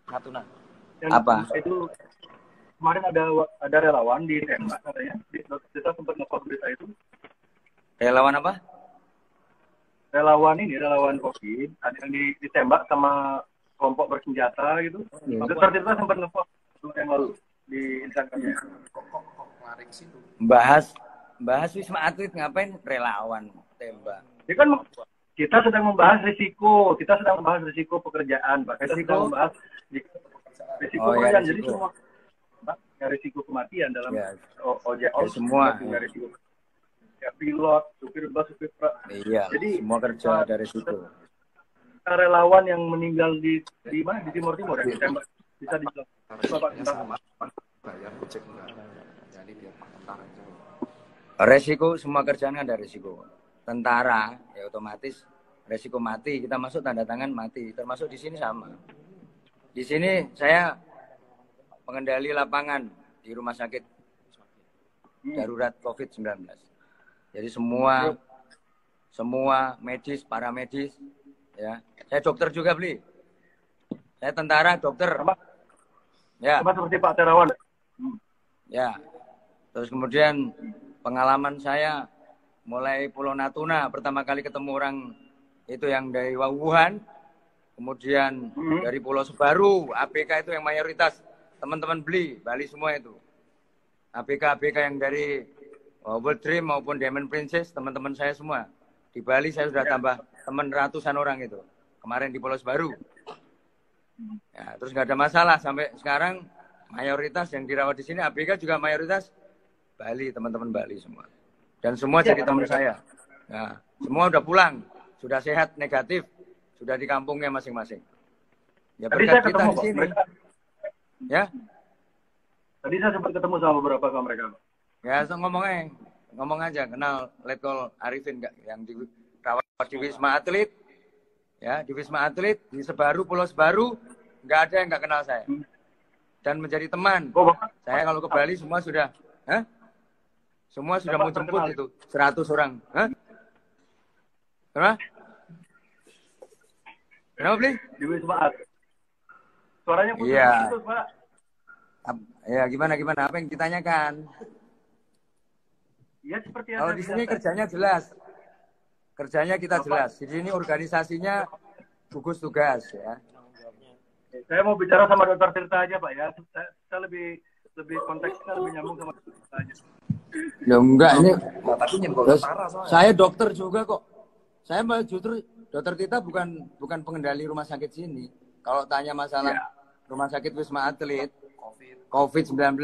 Natuna. Yang Apa? Itu kemarin ada relawan ditembak katanya. Kita sempat nge-post berita itu. Relawan apa? Relawan COVID, ada yang ditembak sama kelompok bersenjata gitu. Dokter Tirta sempat nge-post yang lalu di Instagramnya. Kok lari ke situ? Bahas Wisma Atlet ngapain relawan tembak? Ya kan kita sedang membahas risiko pekerjaan, Pak. Kita sedang membahas risiko pekerjaan. Jadi semua risiko kematian dalam ojek semua. Risiko. Ya, pilot, supir bus, supir truk. Iya. Jadi semua kerja ada risiko. Relawan yang meninggal di mana? Di Timur ya, ditembak. Bisa dijelaskan. Bapak bayar ojek enggak. Jadi biar tentara aja. Resiko semua kerjaan kan ada resiko. Tentara ya otomatis resiko mati, kita masuk tanda tangan mati. Termasuk di sini sama. Di sini saya pengendali lapangan di rumah sakit darurat COVID-19. Jadi semua medis, para medis, ya. Saya dokter juga, Bli. Saya tentara, dokter. Ya. Sama seperti Pak Terawan. Ya. Terus kemudian pengalaman saya mulai Pulau Natuna, pertama kali ketemu orang itu yang dari Wuhan, kemudian dari Pulau Sebaru, ABK itu yang mayoritas teman-teman Bali semua itu. ABK yang dari World Dream maupun Diamond Princess, teman-teman saya semua. Di Bali saya sudah tambah teman ratusan orang itu. Kemarin di Pulau Sebaru. Ya, terus nggak ada masalah sampai sekarang mayoritas yang dirawat di sini ABK juga mayoritas Bali, teman-teman Bali semua. Dan semua jadi teman saya. Nah, semua udah pulang, sudah sehat negatif, sudah di kampungnya masing-masing. Ya berkat kita di sini. Ya. Tadi saya sempat ketemu sama beberapa sama mereka. Ya, ngomong aja, kenal Letkol Arifin nggak yang dirawat di Wisma Atlet, ya di Wisma Atlet di Sebaru, Pulau Sebaru, nggak ada yang nggak kenal saya. Dan menjadi teman. Saya kalau ke Bali semua sudah, semua sudah mau jemput itu 100 orang. Kenapa Bli? Di Wisma Atlet. Suaranya putus, Pak. Ya gimana? Apa yang ditanyakan? Ya seperti kalau di sini kerjanya jelas. Kerjanya kita jelas. Di sini organisasinya gugus tugas ya. Saya mau bicara sama Dokter Tirta aja, Pak ya. Saya lebih konteksnya lebih nyambung sama Tirta aja. Ya enggak ini. Tapi saya dokter juga kok. Saya justru Dokter Tirta bukan pengendali rumah sakit sini. Kalau tanya masalah rumah sakit Wisma Atlet, COVID-19,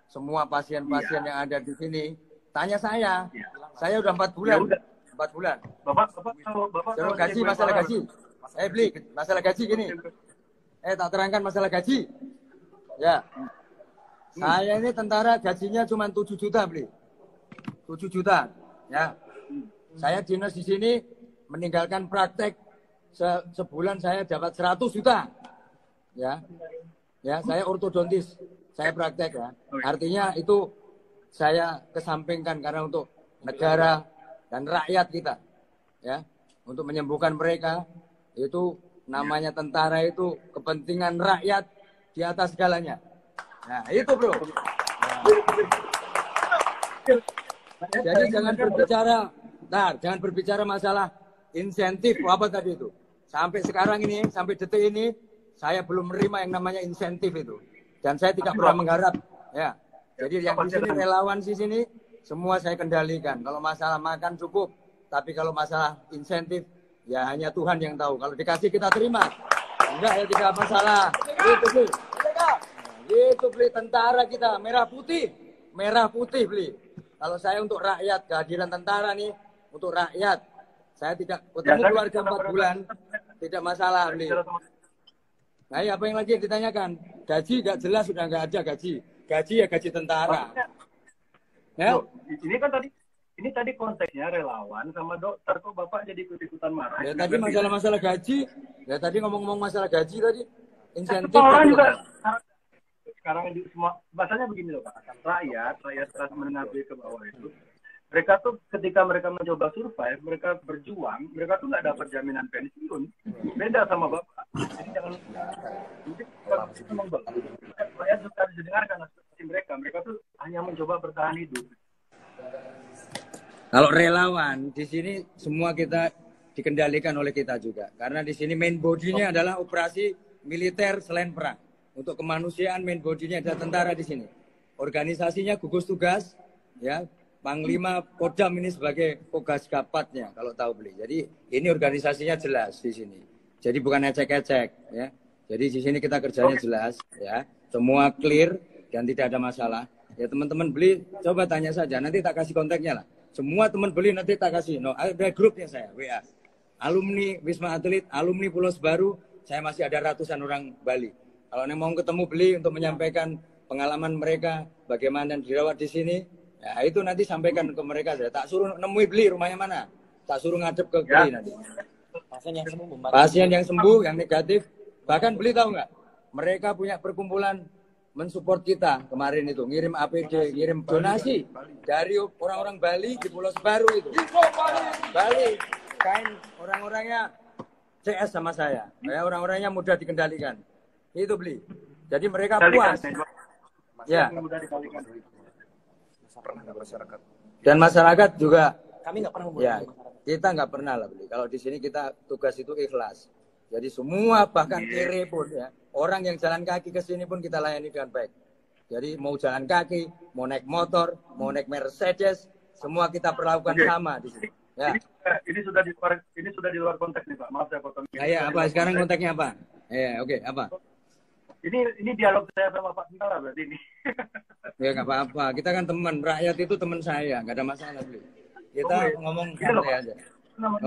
semua pasien-pasien yang ada di sini, tanya saya. Saya udah 4 bulan. 4 bulan. Bapak gaji, masalah gaji. Bli, masalah gaji gini. Tak terangkan masalah gaji. Ya. Saya ini tentara gajinya cuma 7 juta, Bli. 7 juta. Ya. Saya dinas di sini meninggalkan praktek sebulan saya dapat 100 juta. Ya. Ya, saya ortodontis. Saya praktek ya. Artinya itu saya kesampingkan karena untuk negara dan rakyat kita. Ya. Untuk menyembuhkan mereka itu namanya tentara itu kepentingan rakyat di atas segalanya. Nah, itu, Bro. Jadi jangan berbicara masalah insentif apa tadi itu. Sampai sekarang ini, sampai detik ini saya belum menerima yang namanya insentif itu. Dan saya tidak pernah mengharap. Ya. Jadi yang di sini relawan di sini semua saya kendalikan. Kalau masalah makan cukup, tapi kalau masalah insentif ya hanya Tuhan yang tahu. Kalau dikasih kita terima. Enggak ya tidak masalah. Itu Bli. Itu Bli tentara kita merah putih Bli. Kalau saya untuk rakyat kehadiran tentara nih untuk rakyat. Saya tidak ketemu keluarga 4 bulan. Tidak masalah Bli. Nah, apa yang lagi ditanyakan? Gaji nggak jelas, sudah nggak ada gaji. Gaji ya gaji tentara. Ya? Ini tadi konteksnya relawan sama dokter, kok Bapak jadi ikut-ikutan marah? Ya tadi masalah gaji. Ya tadi ngomong-ngomong masalah gaji tadi. Insentif. Sekarang semua bahasanya begini loh Pak. Rakyat kelas menengah ke bawah itu Mereka tuh ketika mereka mencoba survive, mereka berjuang, mereka tuh nggak dapat jaminan pensiun. Beda sama Bapak. Jadi jangan mungkin memang bagus. Rakyat juga harus didengarkan aspirasi mereka. Mereka tuh hanya mencoba bertahan hidup. Kalau relawan di sini semua kita dikendalikan oleh kita juga. Karena di sini main body-nya adalah operasi militer selain perang. Untuk kemanusiaan main body-nya ada tentara di sini. Organisasinya gugus tugas, ya. Panglima Kodam ini sebagai Kogas Gapatnya kalau tahu beli. Jadi ini organisasinya jelas di sini. Jadi bukan ecek-ecek, ya. Jadi di sini kita kerjanya jelas, ya. Semua clear dan tidak ada masalah. Ya teman-teman beli, coba tanya saja. Nanti tak kasih kontaknya lah. Semua teman beli nanti tak kasih. No, ada grupnya saya, WA. Alumni Wisma Atlet, alumni Pulau Sebaru, saya masih ada ratusan orang Bali. Kalau yang mau ketemu beli untuk menyampaikan pengalaman mereka, bagaimana dirawat di sini, ya itu nanti sampaikan ke mereka. Tak suruh nemui beli rumahnya mana. Tak suruh ngadep ke beli nanti. Pasien yang sembuh, yang negatif. Bahkan beli tahu nggak? Mereka punya perkumpulan mensupport kita kemarin itu. Ngirim APD, ngirim donasi dari orang-orang Bali di Pulau Sebaru itu. Bali, kain orang-orangnya CS sama saya. Ya, orang-orangnya mudah dikendalikan. Itu beli. Jadi mereka puas. Ya. Dan masyarakat juga kami nggak pernah ya, kita nggak pernah lah beli. Kalau di sini kita tugas itu ikhlas. Jadi semua bahkan kiri pun ya, orang yang jalan kaki ke sini pun kita layani dengan baik. Jadi mau jalan kaki, mau naik motor, mau naik Mercedes, semua kita perlakukan sama di sini. Ya. Ini sudah di luar konteks nih Pak. Maaf saya potong. Ya, apa sekarang kontaknya apa? Ya, oke, apa? Ini dialog saya sama Pak Tentara berarti ini. Ya nggak apa-apa, kita kan teman, rakyat itu teman saya, nggak ada masalah beli. Kita ngomong santai aja.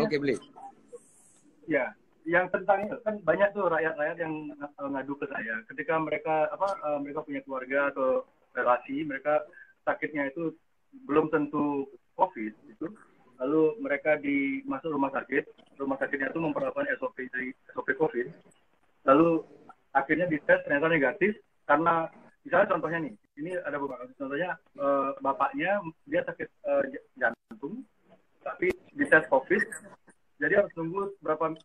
Oke beli. Ya, yang tentang itu kan banyak tuh rakyat-rakyat yang ngadu ke saya. Ketika mereka mereka punya keluarga atau relasi, mereka sakitnya itu belum tentu COVID itu. Lalu mereka masuk rumah sakitnya itu memperlakukan SOP COVID. Lalu akhirnya dites ternyata negatif karena misalnya contohnya nih, ini ada beberapa kasus. Contohnya bapaknya dia sakit jantung, tapi dites COVID, jadi harus nunggu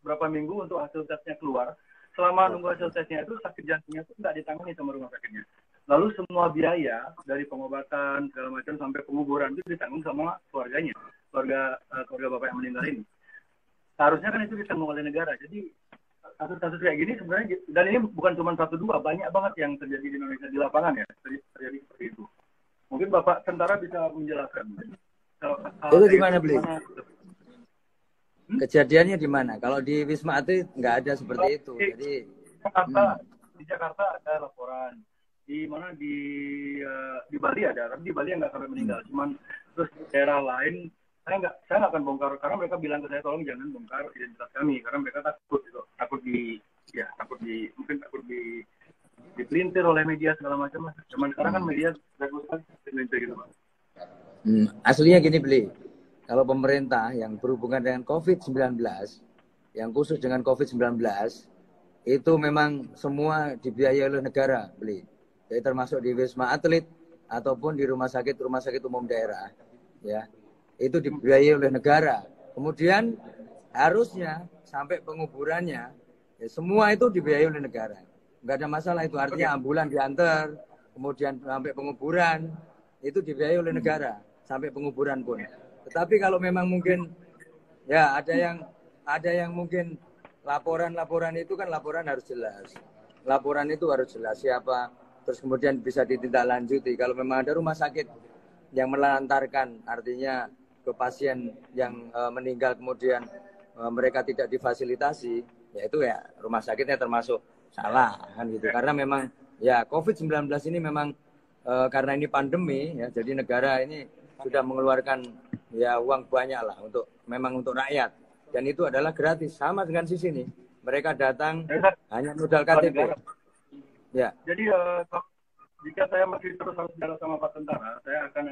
berapa minggu untuk hasil tesnya keluar. Selama nunggu hasil tesnya itu sakit jantungnya itu nggak ditangani sama rumah sakitnya. Lalu semua biaya dari pengobatan segala macam sampai penguburan itu ditanggung sama keluarganya, keluarga bapak yang meninggal ini. Seharusnya kan itu ditanggung oleh negara. Jadi kasus-kasus kayak gini sebenarnya, dan ini bukan cuma 1-2, banyak banget yang terjadi di Indonesia di lapangan ya, terjadi seperti itu. Mungkin Bapak Tentara bisa menjelaskan. Itu di mana beli? Kejadiannya di mana? Kalau di Wisma Atlet nggak ada seperti itu. Jadi di Jakarta ada laporan. Di mana di Bali ada, tapi di Bali nggak sampai meninggal. Cuman terus di daerah lain saya nggak akan bongkar karena mereka bilang ke saya tolong jangan bongkar identitas kami karena mereka takut dipelintir oleh media segala macam. Cuman sekarang kan media bagus kan dipelintir gitu Pak. Aslinya gini beli. Kalau pemerintah yang berhubungan dengan COVID-19, yang khusus dengan COVID-19, itu memang semua dibiayai oleh negara beli. Jadi termasuk di Wisma Atlet ataupun di rumah sakit umum daerah, ya. Itu dibiayai oleh negara. Kemudian harusnya sampai penguburannya, ya, semua itu dibiayai oleh negara. Nggak ada masalah itu. Artinya ambulan diantar, kemudian sampai penguburan, itu dibiayai oleh negara. Sampai penguburan pun. Tetapi kalau memang mungkin, ya ada yang mungkin laporan itu kan laporan harus jelas. Laporan itu harus jelas siapa, terus kemudian bisa ditindaklanjuti. Kalau memang ada rumah sakit yang melantarkan, artinya ke pasien yang meninggal kemudian mereka tidak difasilitasi, ya itu ya rumah sakitnya termasuk salah kan gitu. Karena memang ya COVID-19 ini memang karena ini pandemi ya, jadi negara ini sudah mengeluarkan ya uang banyak lah untuk rakyat, dan itu adalah gratis sama dengan sisi ini. Mereka datang hanya modal KTP. Ya. Jadi jika saya masih terus harus bicara sama Pak Tentara, saya akan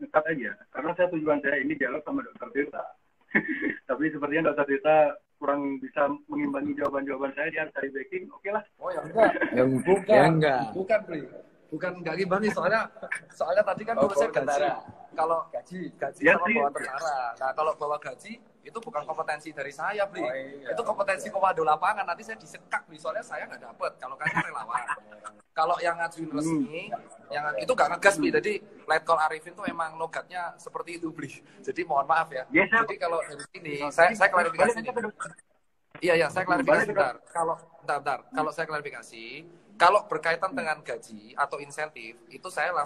nekat aja. Karena tujuan saya ini dialog sama Dr. Tirta. Tapi sepertinya Dr. Tirta kurang bisa mengimbangi jawaban-jawaban saya, dia harus cari backing. Oke lah. Oh ya enggak. Enggak. Bukan, Bli. Bukan enggak ngimbangi, soalnya tadi kan saya gaji. kalau Gaji. Ya, sama sih. bawa tentara. Nah, kalau bawa gaji itu bukan kompetensi dari saya, Bli. Oh, iya. Itu kompetensi komando lapangan. Nanti saya disekak, Bli. Soalnya saya nggak dapet. Kalau kan relawan. Kalau yang ngajuin resmi, yang itu nggak ngegas, Bli. Jadi Letkol Arifin tuh emang logatnya seperti itu, Bli. Jadi mohon maaf ya. Ya, saya- Jadi kalau dari sini, saya klarifikasi nih. Iya, saya klarifikasi bentar. Bentar. Kalau saya klarifikasi, kalau berkaitan dengan gaji atau insentif, itu saya langsung